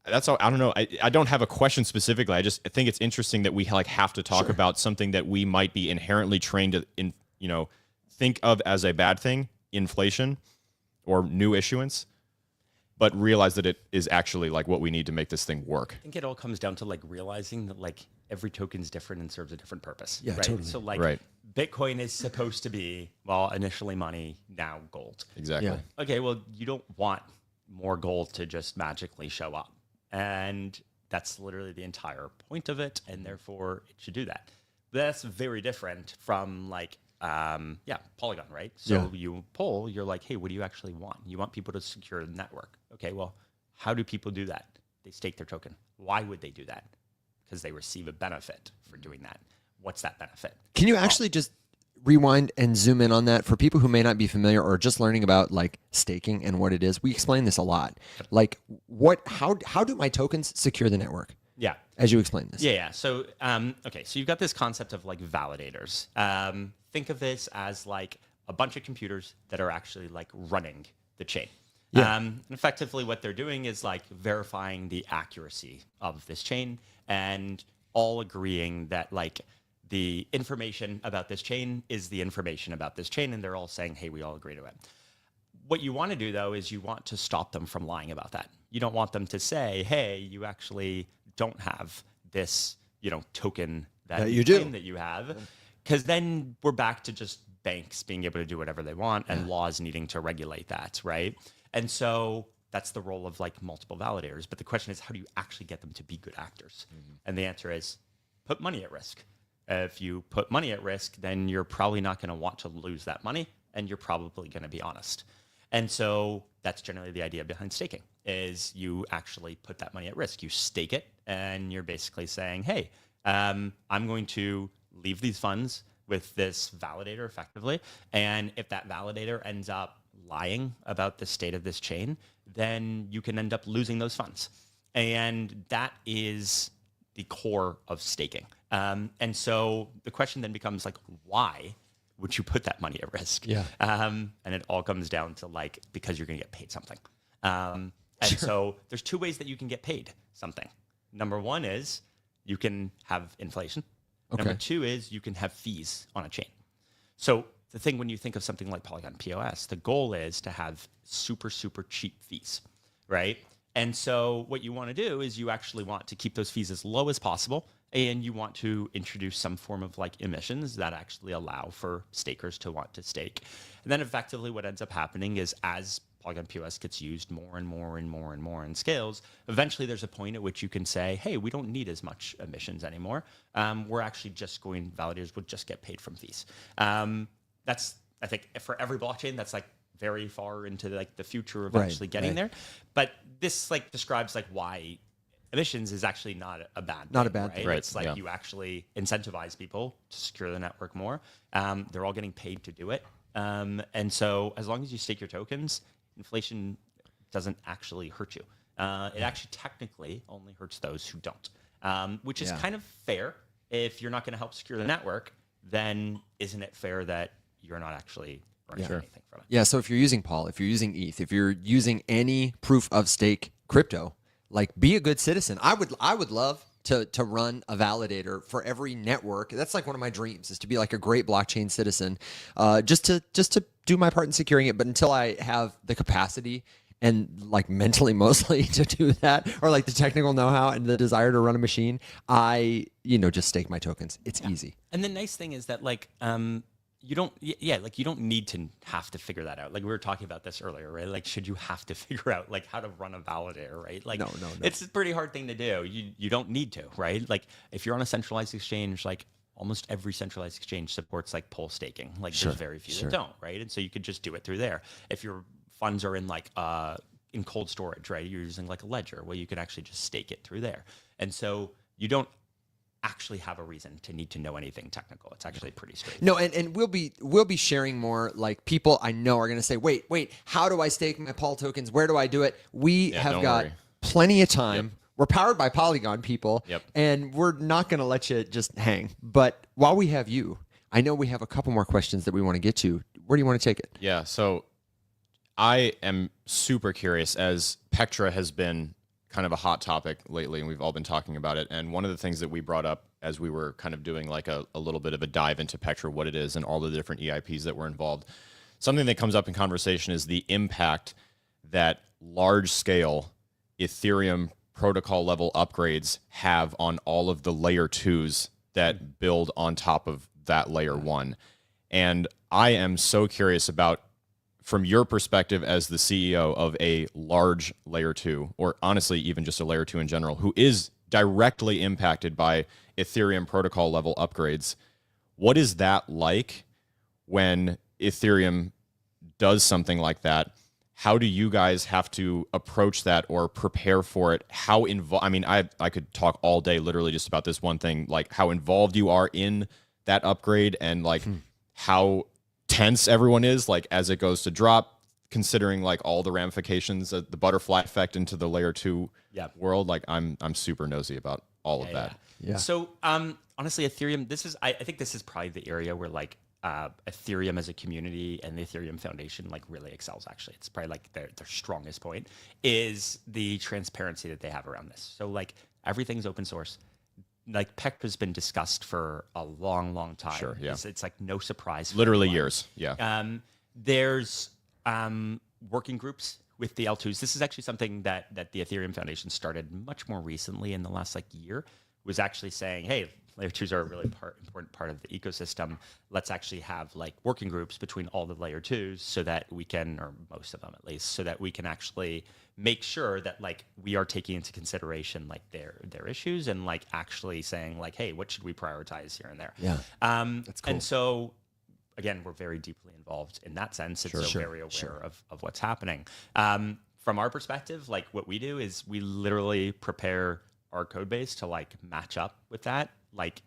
that's all. I don't know. I don't have a question specifically. I just think it's interesting that we like have to talk about something that we might be inherently trained to, think of as a bad thing, inflation or new issuance, but realize that it is actually like what we need to make this thing work. I think it all comes down to like realizing that like every token is different and serves a different purpose. Yeah, right? totally. So like Bitcoin is supposed to be, well, initially money, now gold. Exactly. Okay, well, you don't want more gold to just magically show up. And that's literally the entire point of it. And therefore it should do that. But that's very different from like Polygon, right? So you poll, you're like, hey, what do you actually want? You want people to secure the network. Okay, well, how do people do that? They stake their token. Why would they do that? Because they receive a benefit for doing that. What's that benefit? Can you actually just rewind and zoom in on that for people who may not be familiar or just learning about like staking and what it is? We explain this a lot. Like how do my tokens secure the network? Yeah. As you explain this. Yeah. So, so you've got this concept of like validators. Think of this as like a bunch of computers that are actually like running the chain. Yeah. And effectively what they're doing is like verifying the accuracy of this chain and all agreeing that like the information about this chain is the information about this chain. And they're all saying, hey, we all agree to it. What you want to do though, is you want to stop them from lying about that. You don't want them to say, hey, you actually don't have this, token that you do, claim that you have. Because then we're back to just banks being able to do whatever they want and laws needing to regulate that, right? And so that's the role of like multiple validators. But the question is, how do you actually get them to be good actors? And the answer is put money at risk. If you put money at risk, then you're probably not going to want to lose that money, and you're probably going to be honest. And so that's generally the idea behind staking, is you actually put that money at risk. You stake it, and you're basically saying, hey, I'm going to leave these funds with this validator effectively. And if that validator ends up lying about the state of this chain, then you can end up losing those funds. And that is the core of staking. And so the question then becomes like, why would you put that money at risk? Yeah. And it all comes down to like, because you're going to get paid something. So there's two ways that you can get paid something. Number one is you can have inflation. Okay. Number two is you can have fees on a chain. So the thing when you think of something like Polygon POS, the goal is to have super, super cheap fees, right? And so what you want to do is you actually want to keep those fees as low as possible, and you want to introduce some form of like emissions that actually allow for stakers to want to stake. And then effectively what ends up happening is as Polygon POS gets used more and more and more and more and scales, eventually there's a point at which you can say, hey, we don't need as much emissions anymore. We're actually just validators would just get paid from fees. That's, I think, for every blockchain, that's like very far into like the future of actually getting there. But this like describes like why emissions is actually not a bad thing. Right? It's like you actually incentivize people to secure the network more. They're all getting paid to do it. And so as long as you stake your tokens, inflation doesn't actually hurt you. It actually technically only hurts those who don't, which is kind of fair. If you're not going to help secure the network, then isn't it fair that you're not actually earning anything from it? Yeah, so if you're using POL, if you're using ETH, if you're using any proof of stake crypto, like be a good citizen. I would love to run a validator for every network. That's like one of my dreams, is to be like a great blockchain citizen, just to do my part in securing it. But until I have the capacity and like mentally mostly to do that, or like the technical know-how and the desire to run a machine, I just stake my tokens. It's easy. And the nice thing is that like you don't need to have to figure that out. Like we were talking about this earlier, right? Like, should you have to figure out like how to run a validator, right? Like, no. It's a pretty hard thing to do. You don't need to, right? Like if you're on a centralized exchange, like almost every centralized exchange supports like POL staking. Like there's very few that don't, right? And so you could just do it through there. If your funds are in like in cold storage, right? You're using like a ledger, well, you can actually just stake it through there. And so you don't actually have a reason to need to know anything technical. It's actually pretty straight. No, and we'll be sharing more. Like people I know are going to say, wait, how do I stake my POL tokens? Where do I do it? We have got plenty of time. We're powered by Polygon, people, and we're not going to let you just hang. But while we have you, I know we have a couple more questions that we want to get to. Where do you want to take it? Yeah, so I am super curious, as Pectra has been kind of a hot topic lately, and we've all been talking about it. And one of the things that we brought up as we were kind of doing like a little bit of a dive into Pectra, what it is, and all the different EIPs that were involved, something that comes up in conversation is the impact that large-scale Ethereum protocol level upgrades have on all of the layer 2s that build on top of that layer 1. And I am so curious about, from your perspective as the CEO of a large layer 2, or honestly even just a layer 2 in general, who is directly impacted by Ethereum protocol level upgrades, what is that like? when Ethereum does something like that, how do you guys have to approach that or prepare for it? How involved? I mean, I could talk all day literally just about this one thing, like how involved you are in that upgrade and like how tense everyone is, like as it goes to drop, considering like all the ramifications of the butterfly effect into the layer 2 world. Like I'm super nosy about all of that. Yeah. So honestly, Ethereum, I think this is probably the area where like Ethereum as a community and the Ethereum Foundation like really excels. Actually, it's probably like their strongest point is the transparency that they have around this. So like everything's open source. Like PEC has been discussed for a long time. Sure, yeah. It's like no surprise. Literally years. Yeah. There's working groups with the L2s. This is actually something that the Ethereum Foundation started much more recently in the last like year, was actually saying, hey, layer 2s are a really important part of the ecosystem. Let's actually have like working groups between all the layer 2s so that we can, or most of them at least, so that we can actually make sure that like we are taking into consideration like their issues and like actually saying like, hey, what should we prioritize here and there? Yeah. That's cool. And so again, we're very deeply involved in that sense. And so very aware of what's happening. From our perspective, like what we do is we literally prepare our code base to like match up with that, like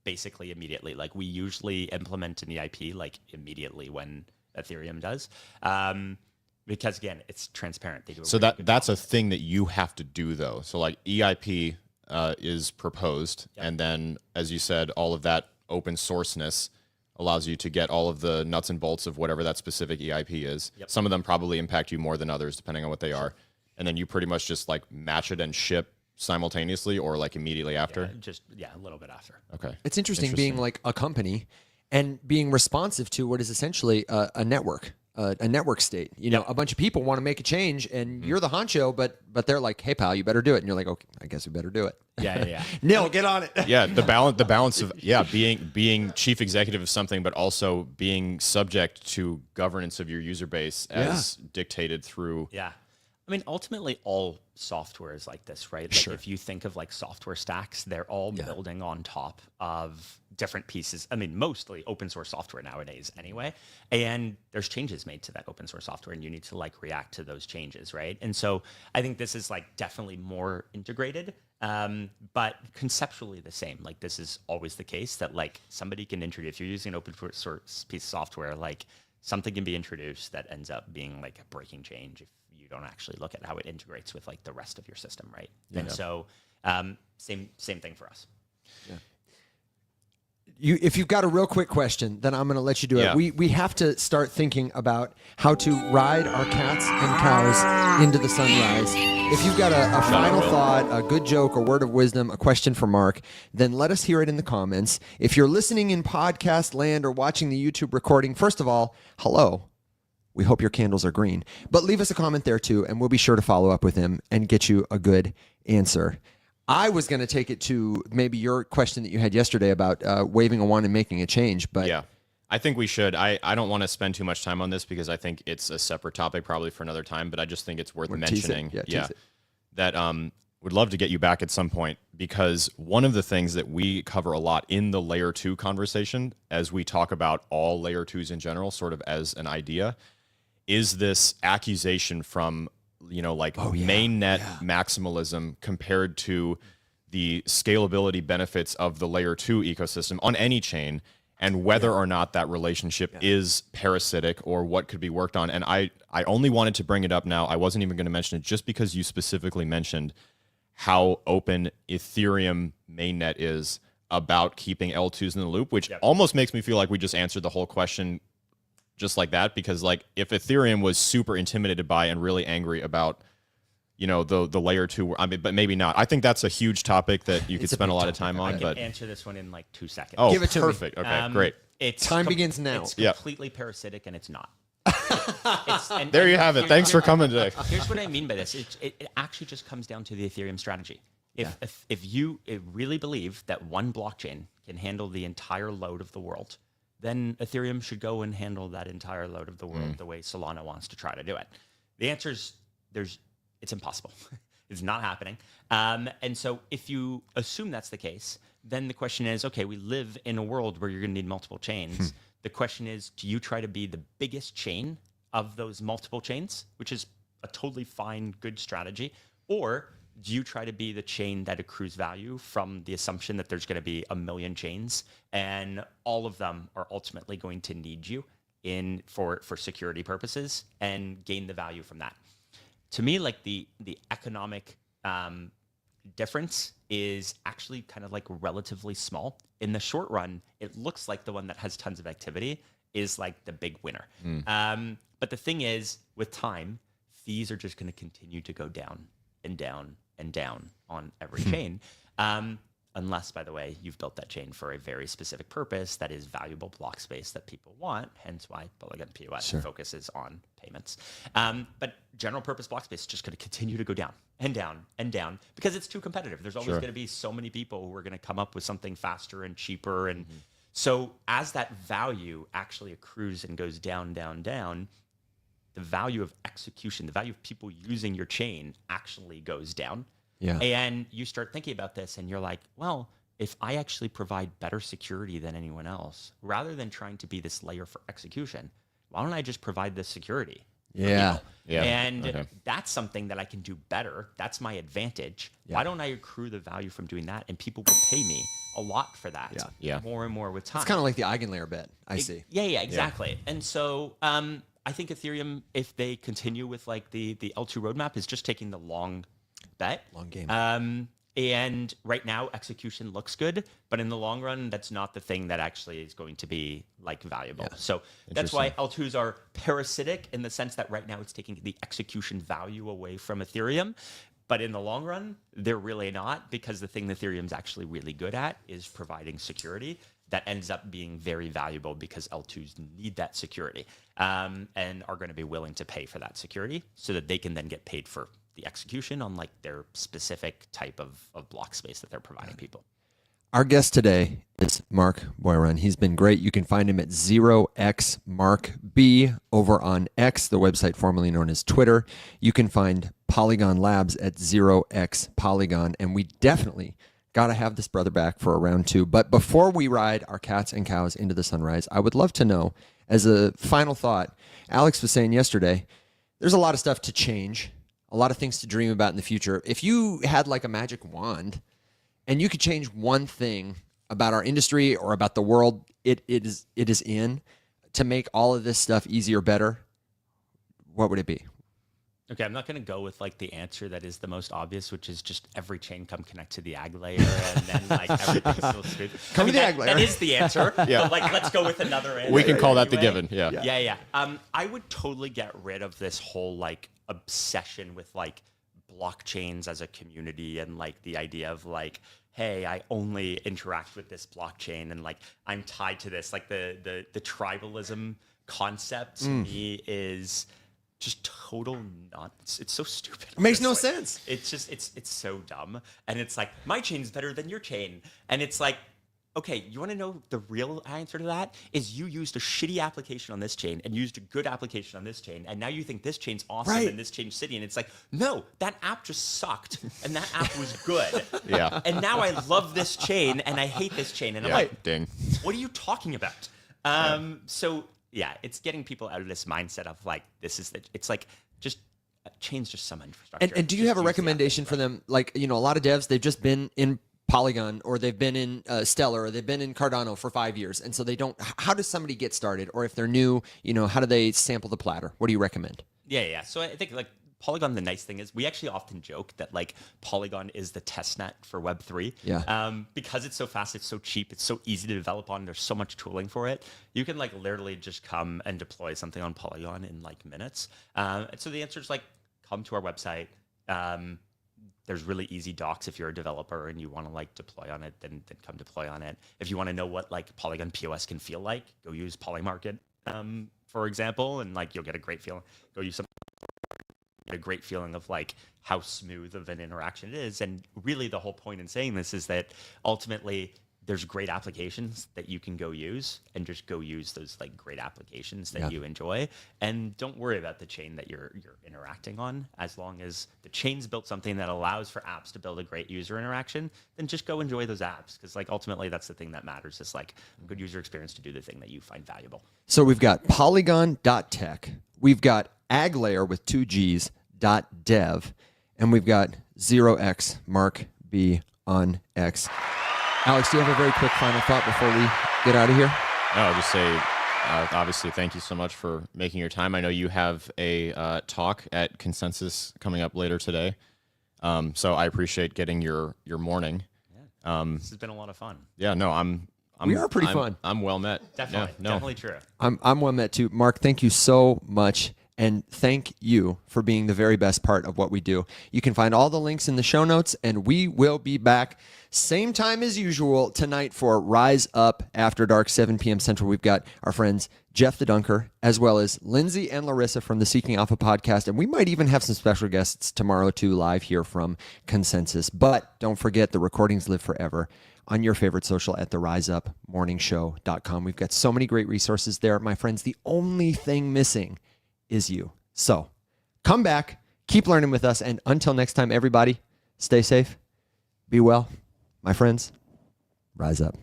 basically immediately. Like we usually implement an EIP like immediately when Ethereum does, because again, it's transparent. They do so that's a thing that you have to do though. So like EIP is proposed, and then as you said, all of that open sourceness allows you to get all of the nuts and bolts of whatever that specific EIP is. Some of them probably impact you more than others, depending on what they are. And then you pretty much just like match it and ship simultaneously or like immediately after? A little bit after. Okay. It's interesting being like a company and being responsive to what is essentially a network state. You know, a bunch of people want to make a change and you're the honcho, but they're like, hey pal, you better do it. And you're like, okay, I guess we better do it. Yeah. Neil, get on it. Yeah, the balance of being chief executive of something, but also being subject to governance of your user base as dictated through. Yeah. I mean, ultimately, all software is like this, right? Like if you think of like software stacks, they're all building on top of different pieces. I mean, mostly open source software nowadays anyway. And there's changes made to that open source software and you need to like react to those changes, right? And so I think this is like definitely more integrated, but conceptually the same. Like this is always the case that like somebody can introduce, if you're using an open source piece of software, like something can be introduced that ends up being like a breaking change if you don't actually look at how it integrates with like the rest of your system, right? Yeah. And so same thing for us. Yeah. If you've got a real quick question, then I'm going to let you do it. We have to start thinking about how to ride our cats and cows into the sunrise. If you've got a final thought, a good joke, a word of wisdom, a question for Marc, then let us hear it in the comments. If you're listening in podcast land or watching the YouTube recording, first of all, hello. We hope your candles are green. But leave us a comment there too, and we'll be sure to follow up with him and get you a good answer. I was going to take it to maybe your question that you had yesterday about waving a wand and making a change. But yeah, I think we should. I don't want to spend too much time on this because I think it's a separate topic probably for another time, but I just think it's worth mentioning. That would love to get you back at some point because one of the things that we cover a lot in the layer 2 conversation as we talk about all layer 2s in general, sort of as an idea, is this accusation from mainnet maximalism compared to the scalability benefits of the layer 2 ecosystem on any chain, and whether or not that relationship is parasitic or what could be worked on. And I only wanted to bring it up now. I wasn't even going to mention it just because you specifically mentioned how open Ethereum mainnet is about keeping L2s in the loop, which almost makes me feel like we just answered the whole question just like that, because like if Ethereum was super intimidated by and really angry about, the layer 2, I mean, but maybe not. I think that's a huge topic that you could spend a lot of time on. I can answer this one in like 2 seconds. Oh, give it to perfect. Me. Okay, great. Time begins now. It's completely parasitic, and it's not. There you have it. Thanks for coming today. Here's what I mean by this. It actually just comes down to the Ethereum strategy. If you really believe that one blockchain can handle the entire load of the world, then Ethereum should go and handle that entire load of the world the way Solana wants to try to do it. The answer is it's impossible. It's not happening. And so if you assume that's the case, then the question is, okay, we live in a world where you're going to need multiple chains. The question is, do you try to be the biggest chain of those multiple chains, which is a totally fine, good strategy, or do you try to be the chain that accrues value from the assumption that there's going to be a million chains and all of them are ultimately going to need you in for security purposes and gain the value from that? To me, like the economic difference is actually kind of like relatively small. In the short run, it looks like the one that has tons of activity is like the big winner. But the thing is, with time, fees are just going to continue to go down and down and down on every chain. Unless, by the way, you've built that chain for a very specific purpose that is valuable block space that people want, hence why Polygon POS focuses on payments. But general purpose block space is just going to continue to go down and down and down because it's too competitive. There's always going to be so many people who are going to come up with something faster and cheaper. And so as that value actually accrues and goes down, down, down, the value of execution, the value of people using your chain actually goes down. Yeah. And you start thinking about this and you're like, well, if I actually provide better security than anyone else, rather than trying to be this layer for execution, why don't I just provide this security? Yeah. And that's something that I can do better. That's my advantage. Why don't I accrue the value from doing that? And people will pay me a lot for that. More and more with time. It's kind of like the Agglayer bet. I see. Yeah, exactly. And so I think Ethereum, if they continue with like the L2 roadmap, is just taking the long bet. Long game. And right now, execution looks good, but in the long run, that's not the thing that actually is going to be like valuable. So that's why L2s are parasitic in the sense that right now it's taking the execution value away from Ethereum. But in the long run, they're really not, because the thing that Ethereum's actually really good at is providing security that ends up being very valuable because L2s need that security and are going to be willing to pay for that security so that they can then get paid for the execution on like their specific type of block space that they're providing people. Our guest today is Marc Boiron. He's been great. You can find him at 0xmarkb over on X, the website formerly known as Twitter. You can find Polygon Labs at 0xpolygon. And we definitely got to have this brother back for a round two. But before we ride our cats and cows into the sunrise, I would love to know, as a final thought, Alex was saying yesterday, there's a lot of stuff to change, a lot of things to dream about in the future. If you had like a magic wand and you could change one thing about our industry or about the world it is in to make all of this stuff easier, better, what would it be? Okay, I'm not going to go with like the answer that is the most obvious, which is just every chain come connect to the Agglayer and then like everything's so smooth. Come to the Agglayer. That is the answer. But like, let's go with another answer. We can call that the anyway. given. Yeah. I would totally get rid of this whole like obsession with like blockchains as a community and like the idea of like, hey, I only interact with this blockchain and like I'm tied to this. Like the tribalism concept to me is just total nonsense. It's so stupid. It makes no sense. It's just it's so dumb. And it's like my chain's better than your chain. And it's like, okay, you want to know the real answer to that? Is you used a shitty application on this chain and used a good application on this chain, and now you think this chain's awesome and this chain's shitty, and it's like, no, that app just sucked, and that app was good. And now I love this chain, and I hate this chain, and I'm like, ding. What are you talking about? So yeah, it's getting people out of this mindset of like, this is it's like just change just some infrastructure. And do you have a recommendation for them? Like, you know, a lot of devs, they've just been in Polygon, or they've been in Stellar, or they've been in Cardano for 5 years, and so they don't. How does somebody get started? Or if they're new, you know, how do they sample the platter? What do you recommend? Yeah. So I think like Polygon, the nice thing is we actually often joke that like Polygon is the testnet for Web3. Because it's so fast, it's so cheap, it's so easy to develop on. There's so much tooling for it. You can like literally just come and deploy something on Polygon in like minutes. And so the answer is like, come to our website. There's really easy docs if you're a developer and you want to like deploy on it, then come deploy on it. If you want to know what like Polygon POS can feel like, go use Polymarket, for example, and like you'll get a great feeling. Go use some get a great feeling of like how smooth of an interaction it is. And really the whole point in saying this is that ultimately there's great applications that you can go use, and just go use those like great applications that you enjoy, and don't worry about the chain that you're interacting on. As long as the chain's built something that allows for apps to build a great user interaction, then just go enjoy those apps, because like ultimately that's the thing that matters, is like a good user experience to do the thing that you find valuable. So we've got Polygon.tech, we've got Agglayer with 2 Gs .dev, and we've got 0x Marc B on X. Alex, do you have a very quick final thought before we get out of here? No, I'll just say, obviously, thank you so much for making your time. I know you have a talk at Consensus coming up later today, so I appreciate getting your morning. This has been a lot of fun. Yeah, no, We are pretty fun. I'm well met. Definitely, Yeah, no. definitely true. I'm well met too. Marc, thank you so much. And thank you for being the very best part of what we do. You can find all the links in the show notes, and we will be back same time as usual tonight for Rise Up After Dark, 7 p.m. Central. We've got our friends Jeff the Dunker, as well as Lindsay and Larissa from the Seeking Alpha podcast. And we might even have some special guests tomorrow too, live here from Consensus. But don't forget, the recordings live forever on your favorite social at theriseup.morningshow.com. We've got so many great resources there. My friends, the only thing missing is you. So come back, keep learning with us, and until next time, everybody, stay safe, be well. My friends, rise up.